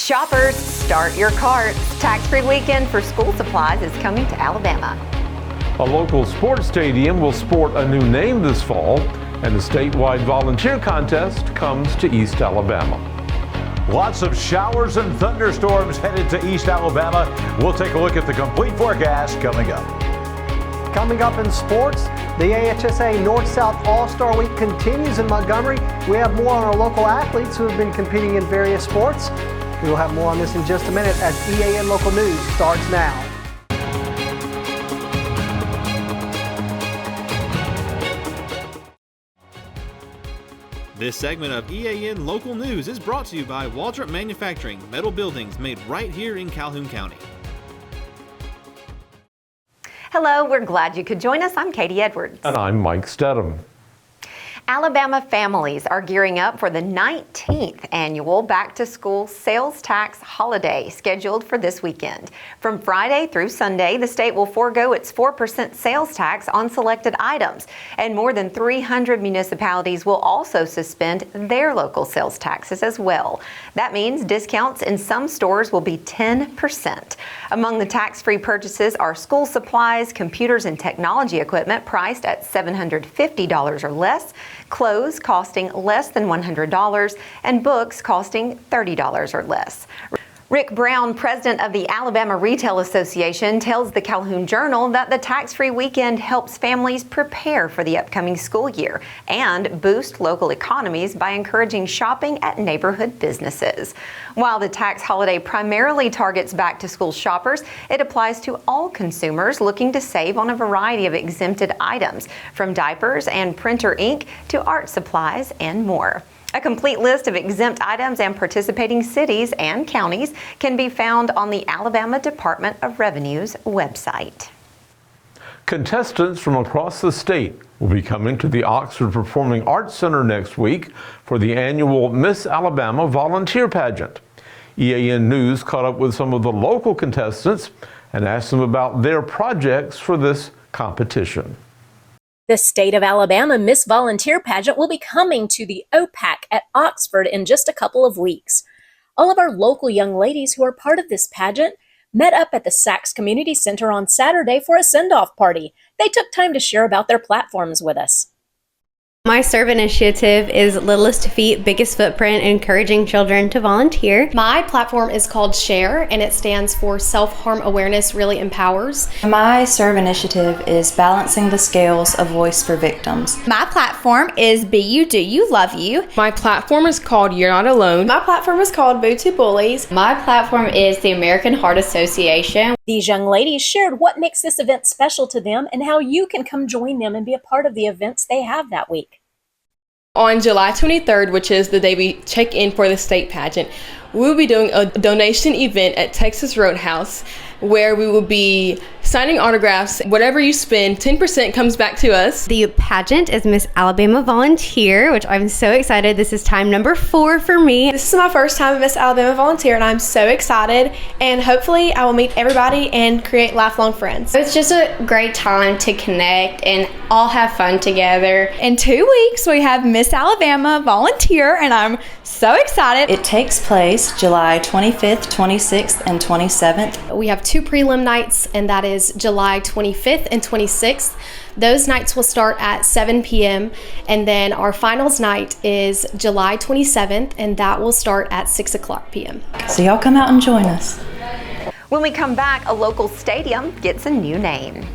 Shoppers, start your carts. Tax-free weekend for school supplies is coming to Alabama. A local sports stadium will sport a new name this fall, and the statewide volunteer contest comes to East Alabama. Lots of showers and thunderstorms headed to East Alabama. We'll take a look at the complete forecast coming up. Coming up in sports, the AHSA North-South All-Star Week continues in Montgomery. We have more on our local athletes who have been competing in various sports. We will have more on this in just a minute as EAN Local News starts now. This segment of EAN Local News is brought to you by Waldrop Manufacturing, metal buildings made right here in Calhoun County. Hello, we're glad you could join us. I'm Katie Edwards. And I'm Mike Stedham. Alabama families are gearing up for the 19th annual back-to-school sales tax holiday scheduled for this weekend. From Friday through Sunday, the state will forego its 4% sales tax on selected items, and more than 300 municipalities will also suspend their local sales taxes as well. That means discounts in some stores will be 10%. Among the tax-free purchases are school supplies, computers, and technology equipment priced at $750 or less, clothes costing less than $100, and books costing $30 or less. Rick Brown, president of the Alabama Retail Association, tells the Calhoun Journal that the tax-free weekend helps families prepare for the upcoming school year and boost local economies by encouraging shopping at neighborhood businesses. While the tax holiday primarily targets back-to-school shoppers, it applies to all consumers looking to save on a variety of exempted items, from diapers and printer ink to art supplies and more. A complete list of exempt items and participating cities and counties can be found on the Alabama Department of Revenue's website. Contestants from across the state will be coming to the Oxford Performing Arts Center next week for the annual Miss Alabama Volunteer Pageant. EAN News caught up with some of the local contestants and asked them about their projects for this competition. The State of Alabama Miss Volunteer Pageant will be coming to the OPAC at Oxford in just a couple of weeks. All of our local young ladies who are part of this pageant met up at the Sachs Community Center on Saturday for a send-off party. They took time to share about their platforms with us. My SERVE initiative is Littlest Feet, Biggest Footprint, encouraging children to volunteer. My platform is called SHARE, and it stands for Self-Harm Awareness Really Empowers. My SERVE initiative is Balancing the Scales, A Voice for Victims. My platform is Be You Do You Love You. My platform is called You're Not Alone. My platform is called Boo to Bullies. My platform is the American Heart Association. These young ladies shared what makes this event special to them and how you can come join them and be a part of the events they have that week. On July 23rd, which is the day we check in for the state pageant, we will be doing a donation event at Texas Roadhouse where we will be signing autographs. Whatever you spend, 10% comes back to us. The pageant is Miss Alabama Volunteer, which I'm so excited. This is time number 4 for me. This is my first time at Miss Alabama Volunteer, and I'm so excited, and hopefully I will meet everybody and create lifelong friends. It's just a great time to connect and all have fun together. In 2 weeks, we have Miss Alabama Volunteer, and I'm so excited. It takes place July 25th, 26th, and 27th. We have 2 prelim nights, and that is July 25th and 26th. Those nights will start at 7 p.m. and then our finals night is July 27th, and that will start at 6 o'clock p.m. So y'all come out and join us. When we come back, a local stadium gets a new name.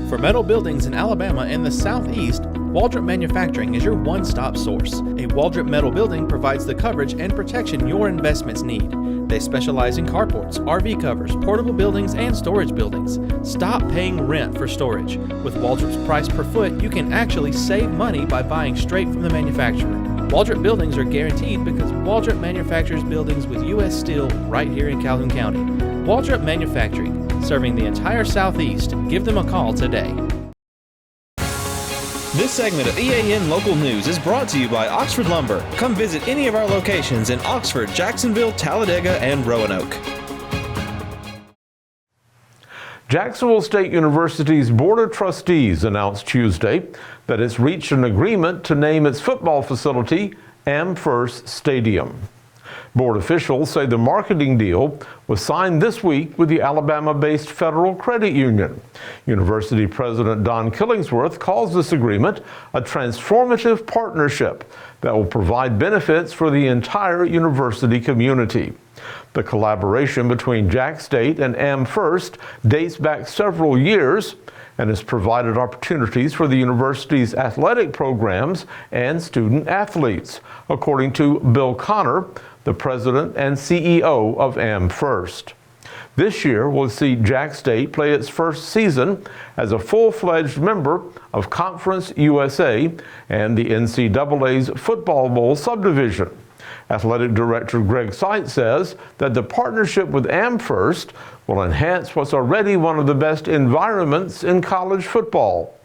For metal buildings in Alabama and the Southeast, Waldrop Manufacturing is your one-stop source. A Waldrop metal building provides the coverage and protection your investments need. They specialize in carports, RV covers, portable buildings, and storage buildings. Stop paying rent for storage. With Waldrop's price per foot, you can actually save money by buying straight from the manufacturer. Waldrop buildings are guaranteed because Waldrop manufactures buildings with U.S. steel right here in Calhoun County. Waldrop Manufacturing, serving the entire Southeast. Give them a call today. This segment of EAN Local News is brought to you by Oxford Lumber. Come visit any of our locations in Oxford, Jacksonville, Talladega, and Roanoke. Jacksonville State University's Board of Trustees announced Tuesday that it's reached an agreement to name its football facility AmFirst Stadium. Board officials say the marketing deal was signed this week with the Alabama-based Federal Credit Union. University President Don Killingsworth calls this agreement a transformative partnership that will provide benefits for the entire university community. The collaboration between Jack State and AmFirst dates back several years and has provided opportunities for the university's athletic programs and student athletes, according to Bill Connor, the president and CEO of AmFirst. This year will see Jack State play its first season as a full-fledged member of Conference USA and the NCAA's Football Bowl subdivision. Athletic Director Greg Seitz says that the partnership with AmFirst will enhance what's already one of the best environments in college football.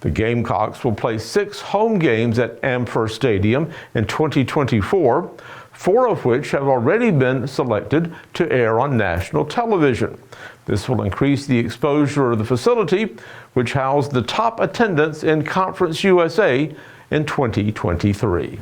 The Gamecocks will play 6 home games at AmFirst Stadium in 2024, 4 of which have already been selected to air on national television. This will increase the exposure of the facility, which housed the top attendance in Conference USA in 2023.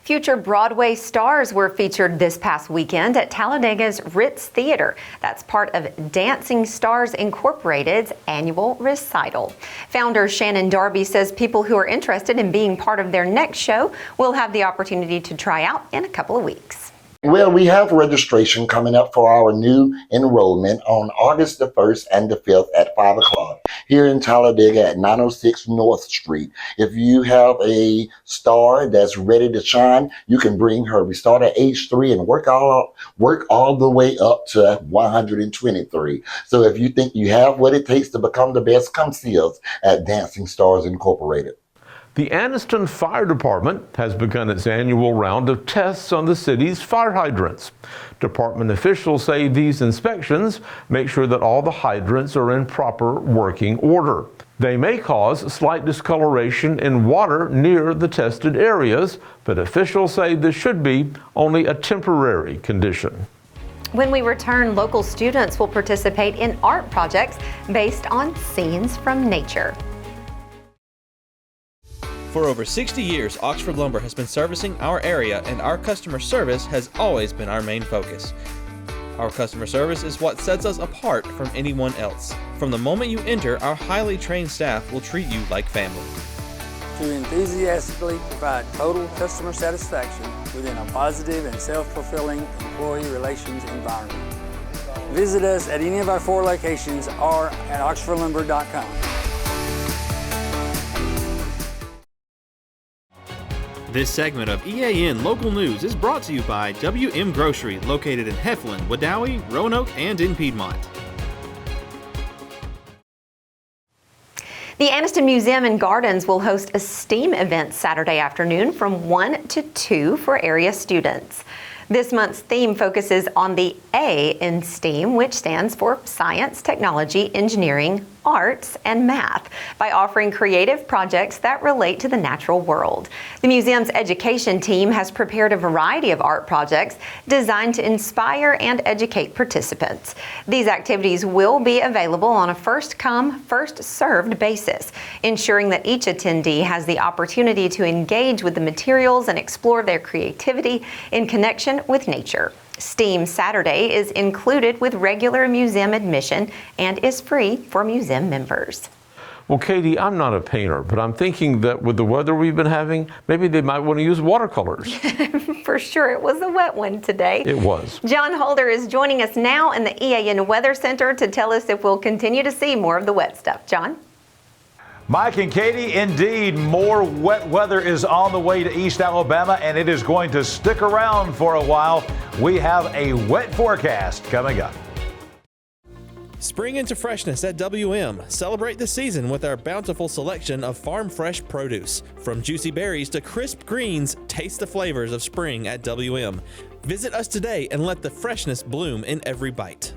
Future Broadway stars were featured this past weekend at Talladega's Ritz Theater. That's part of Dancing Stars Incorporated's annual recital. Founder Shannon Darby says people who are interested in being part of their next show will have the opportunity to try out in a couple of weeks. Well, we have registration coming up for our new enrollment on August the 1st and the 5th at 5 o'clock here in Talladega at 906 North Street. If you have a star that's ready to shine, you can bring her. We start at age 3 and work all the way up to 123. So if you think you have what it takes to become the best, come see us at Dancing Stars Incorporated. The Anniston Fire Department has begun its annual round of tests on the city's fire hydrants. Department officials say these inspections make sure that all the hydrants are in proper working order. They may cause slight discoloration in water near the tested areas, but officials say this should be only a temporary condition. When we return, local students will participate in art projects based on scenes from nature. For over 60 years, Oxford Lumber has been servicing our area, and our customer service has always been our main focus. Our customer service is what sets us apart from anyone else. From the moment you enter, our highly trained staff will treat you like family. To enthusiastically provide total customer satisfaction within a positive and self-fulfilling employee relations environment. Visit us at any of our 4 locations or at oxfordlumber.com. This segment of EAN Local News is brought to you by WM Grocery, located in Heflin, Wadowee, Roanoke, and in Piedmont. The Anniston Museum and Gardens will host a STEAM event Saturday afternoon from 1 to 2 for area students. This month's theme focuses on the A in STEAM, which stands for Science, Technology, Engineering, Arts, and Math, by offering creative projects that relate to the natural world. The museum's education team has prepared a variety of art projects designed to inspire and educate participants. These activities will be available on a first-come, first-served basis, ensuring that each attendee has the opportunity to engage with the materials and explore their creativity in connection with nature. STEAM Saturday is included with regular museum admission and is free for museum members. Well, Katie, I'm not a painter, but I'm thinking that with the weather we've been having, maybe they might want to use watercolors. For sure, it was a wet one today. It was. John Holder is joining us now in the EAN Weather Center to tell us if we'll continue to see more of the wet stuff. John? Mike and Katie, indeed, more wet weather is on the way to East Alabama, and it is going to stick around for a while. We have a wet forecast coming up. Spring into freshness at WM. Celebrate the season with our bountiful selection of farm fresh produce. From juicy berries to crisp greens, taste the flavors of spring at WM. Visit us today and let the freshness bloom in every bite.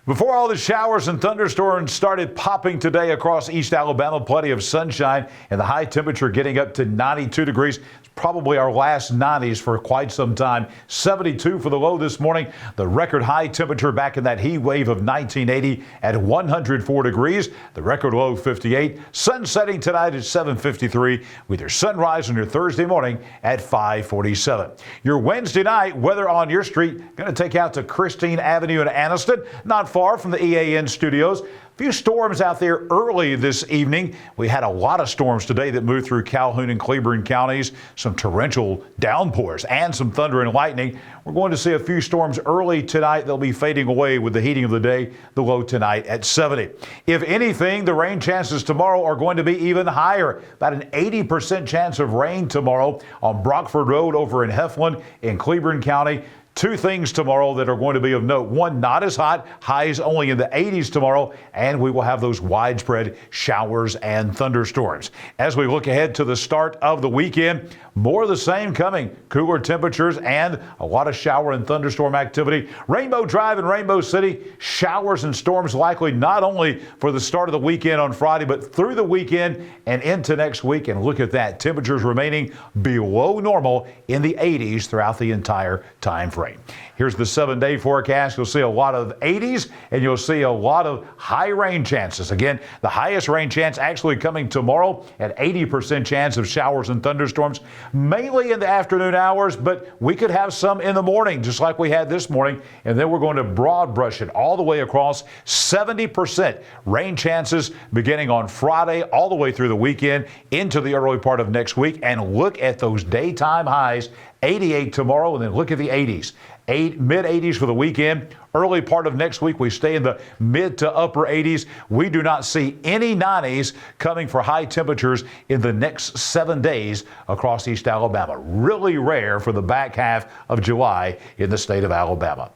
Before all the showers and thunderstorms started popping today across East Alabama, plenty of sunshine and the high temperature getting up to 92 degrees. It's probably our last 90s for quite some time. 72 for the low this morning. The record high temperature back in that heat wave of 1980 at 104 degrees. The record low 58. Sun setting tonight at 7:53 with your sunrise on your Thursday morning at 5:47. Your Wednesday night weather on your street going to take out to Christine Avenue in Anniston. Not far from the EAN studios. A few storms out there early this evening. We had a lot of storms today that moved through Calhoun and Cleburne counties, some torrential downpours and some thunder and lightning. We're going to see a few storms early tonight. They'll be fading away with the heating of the day, the low tonight at 70. If anything, the rain chances tomorrow are going to be even higher. About an 80% chance of rain tomorrow on Brockford Road over in Heflin in Cleburne County. Two things tomorrow that are going to be of note. One, not as hot, highs only in the 80s tomorrow, and we will have those widespread showers and thunderstorms. As we look ahead to the start of the weekend, more of the same coming. Cooler temperatures and a lot of shower and thunderstorm activity. Rainbow Drive and Rainbow City, showers and storms likely not only for the start of the weekend on Friday, but through the weekend and into next week. And look at that, temperatures remaining below normal in the 80s throughout the entire time frame. Here's the 7-day forecast. You'll see a lot of 80s and you'll see a lot of high rain chances. Again, the highest rain chance actually coming tomorrow at 80% chance of showers and thunderstorms, mainly in the afternoon hours, but we could have some in the morning, just like we had this morning. And then we're going to broad brush it all the way across. 70% rain chances beginning on Friday all the way through the weekend into the early part of next week. And look at those daytime highs. 88 tomorrow, and then look at the 80s. Mid-80s for the weekend. Early part of next week, we stay in the mid to upper 80s. We do not see any 90s coming for high temperatures in the next 7 days across East Alabama. Really rare for the back half of July in the state of Alabama.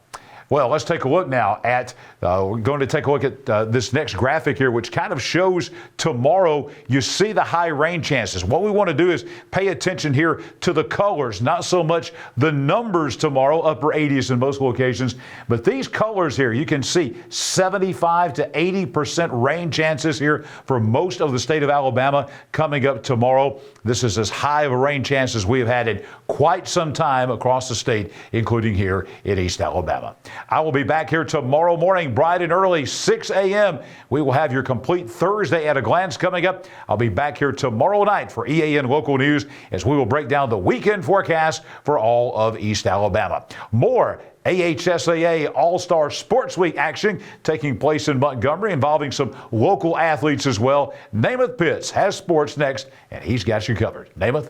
Well, let's take a look now at, we're going to take a look at this next graphic here, which kind of shows tomorrow you see the high rain chances. What we want to do is pay attention here to the colors, not so much the numbers tomorrow, upper 80s in most locations, but these colors here, you can see 75 to 80% rain chances here for most of the state of Alabama coming up tomorrow. This is as high of a rain chance as we have had in quite some time across the state, including here in East Alabama. I will be back here tomorrow morning, bright and early, 6 a.m. We will have your complete Thursday at a glance coming up. I'll be back here tomorrow night for EAN Local News as we will break down the weekend forecast for all of East Alabama. More AHSAA All-Star Sports Week action taking place in Montgomery involving some local athletes as well. Namath Pitts has sports next, and he's got you covered. Namath?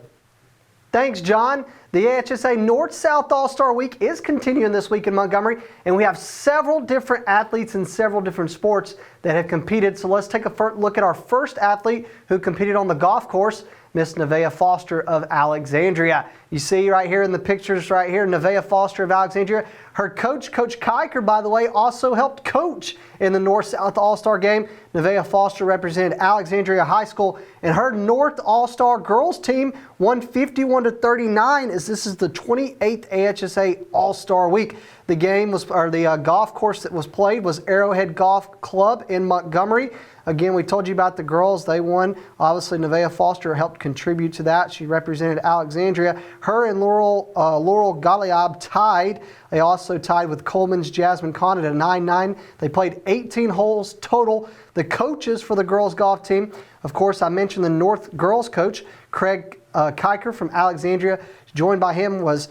Thanks, John. The AHSA North-South All-Star Week is continuing this week in Montgomery, and we have several different athletes in several different sports that have competed. So let's take a look at our first athlete who competed on the golf course, Miss Nevaeh Foster of Alexandria. You see right here in the pictures right here, Nevaeh Foster of Alexandria. Her coach, Coach Kiker, by the way, also helped coach in the North-South All-Star game. Nevaeh Foster represented Alexandria High School, and her North All-Star girls team won 51-39 as this is the 28th AHSA All-Star Week. The game was, or the golf course that was played was Arrowhead Golf Club in Montgomery. Again, we told you about the girls. They won. Obviously, Nevaeh Foster helped contribute to that. She represented Alexandria. Her and Laurel Galiab tied. They also tied with Coleman's Jasmine Kahn at a 9-9. They played 18 holes total. The coaches for the girls golf team, of course, I mentioned the North girls coach, Craig Kiker from Alexandria. Joined by him was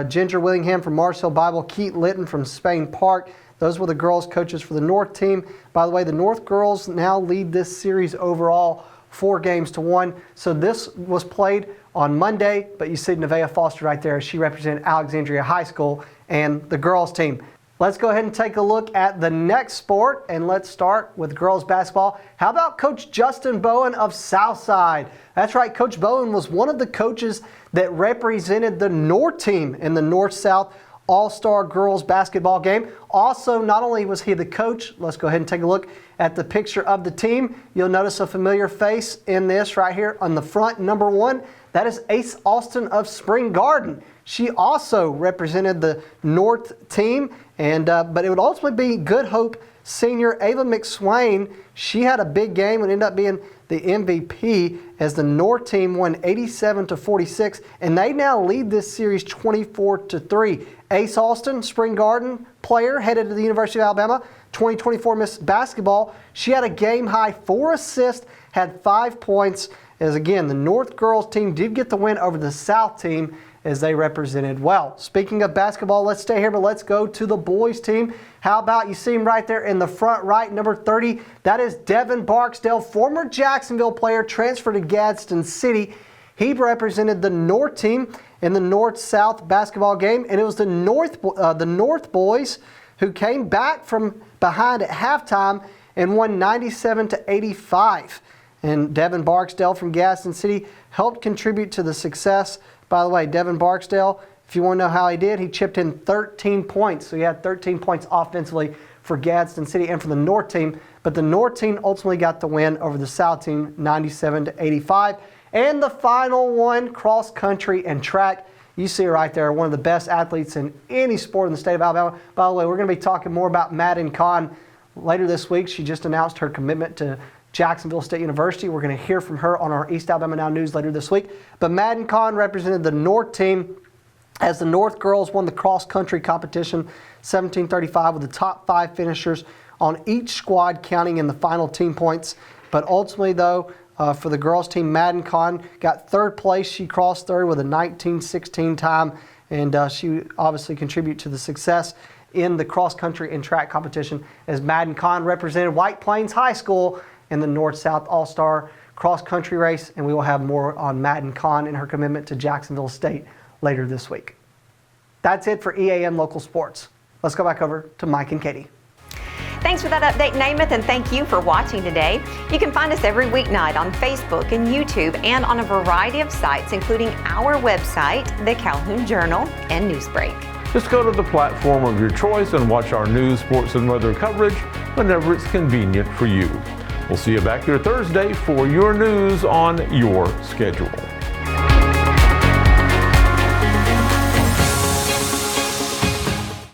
Ginger Willingham from Marshall Bible, Keith Litton from Spain Park. Those were the girls coaches for the North team. By the way, the North girls now lead this series overall 4-1. So this was played on Monday, but you see Nevaeh Foster right there. She represented Alexandria High School and the girls team. Let's go ahead and take a look at the next sport, and let's start with girls basketball. How about Coach Justin Bowen of Southside? That's right, Coach Bowen was one of the coaches that represented the North team in the North-South All-Star girls basketball game. Also, not only was he the coach, let's go ahead and take a look at the picture of the team. You'll notice a familiar face in this right here on the front, number 1. That is Ace Austin of Spring Garden. She also represented the North team, and but it would ultimately be Good Hope senior Ava McSwain, she had a big game and ended up being the MVP as the North team won 87-46, and they now lead this series 24-3. Ace Austin, Spring Garden player, headed to the University of Alabama, 2024 Miss Basketball. She had a game-high 4 assists, had 5 points, as again, the North girls team did get the win over the South team as they represented well. Speaking of basketball, let's stay here, but let's go to the boys team. How about, you see him right there in the front right, number 30. That is Devin Barksdale, former Jacksonville player, transferred to Gadsden City. He represented the North team in the North-South basketball game, and it was the North boys who came back from behind at halftime and won 97-85. And Devin Barksdale from Gadsden City helped contribute to the success. By the way, Devin Barksdale, if you want to know how he did, he chipped in 13 points. So he had 13 points offensively for Gadsden City and for the North team. But the North team ultimately got the win over the South team, 97-85. And the final one, cross country and track. You see right there, one of the best athletes in any sport in the state of Alabama. By the way, we're going to be talking more about Madden Kahn later this week. She just announced her commitment to Jacksonville State University. We're going to hear from her on our East Alabama Now News later this week. But Madden Kahn represented the North team as the North girls won the cross-country competition 17-35 with the top 5 finishers on each squad counting in the final team points. But ultimately, though, for the girls team, Madden Kahn got 3rd place. She crossed 3rd with a 19:16 time, and she obviously contributed to the success in the cross-country and track competition as Madden Kahn represented White Plains High School in the North-South All-Star cross-country race, and we will have more on Madden Kahn and her commitment to Jacksonville State later this week. That's it for EAN Local Sports. Let's go back over to Mike and Katie. Thanks for that update, Namath, and thank you for watching today. You can find us every weeknight on Facebook and YouTube and on a variety of sites, including our website, the Calhoun Journal, and Newsbreak. Just go to the platform of your choice and watch our news, sports, and weather coverage whenever it's convenient for you. We'll see you back here Thursday for your news on your schedule.